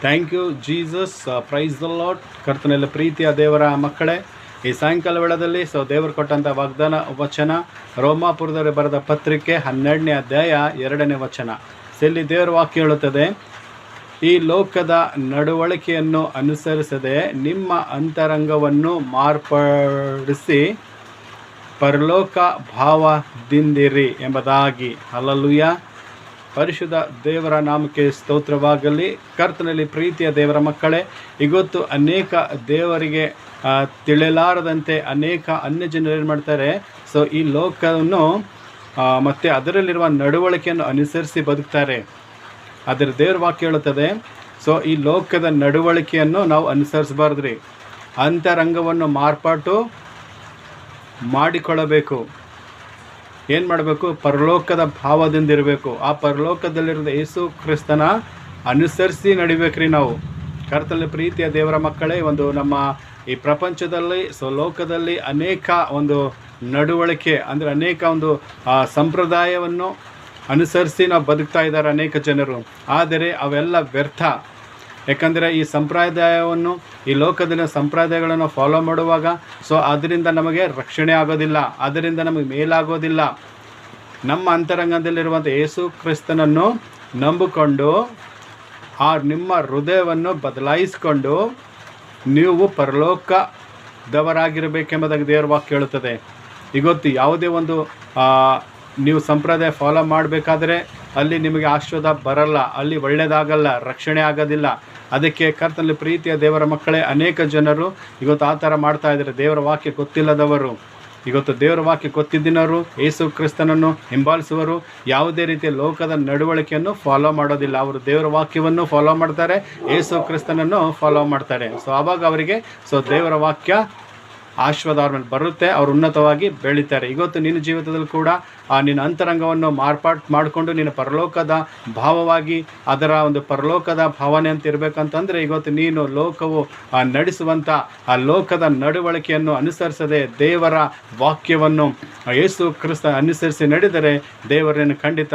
Thank you Jesus. Praise the Lord. ಕರ್ತನಲ್ಲಿ ಪ್ರೀತಿಯ ದೇವರ ಮಕ್ಕಳೇ, ಈ ಸಾಯಂಕಾಲ ವೇಳದಲ್ಲಿ ದೇವರು ಕೊಟ್ಟಂಥ ವಾಗ್ದಾನ ವಚನ ರೋಮಾಪುರದವರಿಗೆ ಬರೆದ ಪತ್ರಿಕೆ 12ನೇ ಅಧ್ಯಾಯ 2ನೇ ವಚನ. ಇಲ್ಲಿ ದೇವರ ವಾಕ್ಯ ಹೇಳುತ್ತದೆ, ಈ ಲೋಕದ ನಡವಳಿಕೆಯನ್ನು ಅನುಸರಿಸದೆ ನಿಮ್ಮ ಅಂತರಂಗವನ್ನು ಮಾರ್ಪಡಿಸಿ ಪರಲೋಕ ಭಾವದಿಂದಿರಿ ಎಂಬುದಾಗಿ. ಹಲ್ಲೆಲೂಯಾ. ಪರಿಶುದ್ಧ ದೇವರ ನಾಮಕ್ಕೆ ಸ್ತೋತ್ರವಾಗಲಿ. ಕರ್ತನಲ್ಲಿ ಪ್ರೀತಿಯ ದೇವರ ಮಕ್ಕಳೇ, ಇವತ್ತು ಅನೇಕ ದೇವರಿಗೆ ತಿಳಿಲಾರದಂತೆ ಅನೇಕ ಅನ್ಯ ಜನರು ಏನು ಮಾಡ್ತಾರೆ, ಈ ಲೋಕವನ್ನು ಮತ್ತು ಅದರಲ್ಲಿರುವ ನಡವಳಿಕೆಯನ್ನು ಅನುಸರಿಸಿ ಬದುಕ್ತಾರೆ. ಅದರ ದೇವರ ವಾಕ್ಯ ಹೇಳುತ್ತದೆ, ಈ ಲೋಕದ ನಡವಳಿಕೆಯನ್ನು ನಾವು ಅನುಸರಿಸಬಾರ್ದ್ರಿ. ಅಂತರಂಗವನ್ನು ಮಾರ್ಪಾಟು ಮಾಡಿಕೊಳ್ಳಬೇಕು. ಏನು ಮಾಡಬೇಕು? ಪರಲೋಕದ ಭಾವದಿಂದಿರಬೇಕು. ಆ ಪರಲೋಕದಲ್ಲಿರೋದು ಯೇಸು ಕ್ರಿಸ್ತನ ಅನುಸರಿಸಿ ನಡಿಬೇಕ್ರಿ ನಾವು. ಕರ್ತನಲ್ಲಿ ಪ್ರೀತಿಯ ದೇವರ ಮಕ್ಕಳೇ, ಒಂದು ನಮ್ಮ ಈ ಪ್ರಪಂಚದಲ್ಲಿ ಲೋಕದಲ್ಲಿ ಅನೇಕ ಒಂದು ನಡವಳಿಕೆ ಅಂದರೆ ಅನೇಕ ಒಂದು ಸಂಪ್ರದಾಯವನ್ನು ಅನುಸರಿಸಿ ನಾವು ಬದುಕ್ತಾ ಇದ್ದಾರೆ ಅನೇಕ ಜನರು. ಆದರೆ ಅವೆಲ್ಲ ವ್ಯರ್ಥ. ಯಾಕಂದರೆ ಈ ಸಂಪ್ರದಾಯವನ್ನು, ಈ ಲೋಕದಲ್ಲಿನ ಸಂಪ್ರದಾಯಗಳನ್ನು ಫಾಲೋ ಮಾಡುವಾಗ ಅದರಿಂದ ನಮಗೆ ರಕ್ಷಣೆ ಆಗೋದಿಲ್ಲ, ಅದರಿಂದ ನಮಗೆ ಮೇಲಾಗೋದಿಲ್ಲ. ನಮ್ಮ ಅಂತರಂಗದಲ್ಲಿರುವಂಥ ಯೇಸು ಕ್ರಿಸ್ತನನ್ನು ನಂಬಿಕೊಂಡು ನಿಮ್ಮ ಹೃದಯವನ್ನು ಬದಲಾಯಿಸಿಕೊಂಡು ನೀವು ಪರಲೋಕದವರಾಗಿರಬೇಕೆಂಬುದಾಗಿ ದೇವರ ವಾಕ್ಯ ಹೇಳುತ್ತದೆ. ಇವತ್ತು ಯಾವುದೇ ಒಂದು ನೀವು ಸಂಪ್ರದಾಯ ಫಾಲೋ ಮಾಡಬೇಕಾದ್ರೆ ಅಲ್ಲಿ ನಿಮಗೆ ಆಶೀರ್ವಾದ ಬರಲ್ಲ, ಅಲ್ಲಿ ಒಳ್ಳೆಯದಾಗಲ್ಲ, ರಕ್ಷಣೆ ಆಗೋದಿಲ್ಲ. ಅದಕ್ಕೆ ಕರ್ತನಲ್ಲಿ ಪ್ರೀತಿಯ ದೇವರ ಮಕ್ಕಳೇ, ಅನೇಕ ಜನರು ಇವತ್ತು ಆ ಥರ ಮಾಡ್ತಾ ಇದ್ದಾರೆ. ದೇವರ ವಾಕ್ಯ ಗೊತ್ತಿಲ್ಲದವರು, ಇವತ್ತು ದೇವರ ವಾಕ್ಯ ಗೊತ್ತಿದ್ದಿನವರು ಯೇಸು ಕ್ರಿಸ್ತನನ್ನು ಹಿಂಬಾಲಿಸುವರು ಯಾವುದೇ ರೀತಿಯ ಲೋಕದ ನಡವಳಿಕೆಯನ್ನು ಫಾಲೋ ಮಾಡೋದಿಲ್ಲ. ಅವರು ದೇವರ ವಾಕ್ಯವನ್ನು ಫಾಲೋ ಮಾಡ್ತಾರೆ, ಯೇಸು ಕ್ರಿಸ್ತನನ್ನು ಫಾಲೋ ಮಾಡ್ತಾರೆ. ಆವಾಗ ಅವರಿಗೆ ದೇವರ ವಾಕ್ಯ ಆಶೀರ್ವಾದ ಅವ್ರ ಮೇಲೆ ಬರುತ್ತೆ, ಅವರು ಉನ್ನತವಾಗಿ ಬೆಳೀತಾರೆ. ಇವತ್ತು ನಿನ್ನ ಜೀವಿತದಲ್ಲಿ ಕೂಡ ನಿನ್ನ ಅಂತರಂಗವನ್ನು ಮಾಡಿಕೊಂಡು ನಿನ್ನ ಪರಲೋಕದ ಭಾವವಾಗಿ ಅದರ ಒಂದು ಪರಲೋಕದ ಭಾವನೆ ಅಂತ ಇರಬೇಕಂತಂದರೆ ಇವತ್ತು ನೀನು ಲೋಕವು ನಡೆಸುವಂಥ ಆ ಲೋಕದ ನಡವಳಿಕೆಯನ್ನು ಅನುಸರಿಸದೆ ದೇವರ ವಾಕ್ಯವನ್ನು ಯೇಸು ಕ್ರಿಸ್ತ ಅನುಸರಿಸಿ ನಡೆದರೆ ದೇವರನ್ನು ಖಂಡಿತ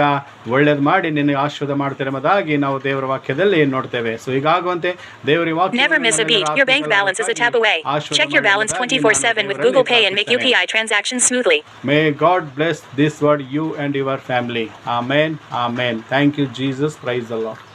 ಒಳ್ಳೇದು ಮಾಡಿ ನಿನಗೆ ಆಶೀರ್ವಾದ ಮಾಡ್ತಾರೆ ಎಂಬುದಾಗಿ ನಾವು ದೇವರ ವಾಕ್ಯದಲ್ಲಿ ನೋಡ್ತೇವೆ. ಹೀಗಾಗುವಂತೆ ದೇವರ ವಾಕ್ಯ with Google Pay and make UPI transactions smoothly. May God bless this word, you and your family. Amen. Amen. Thank you, Jesus. Praise the Lord.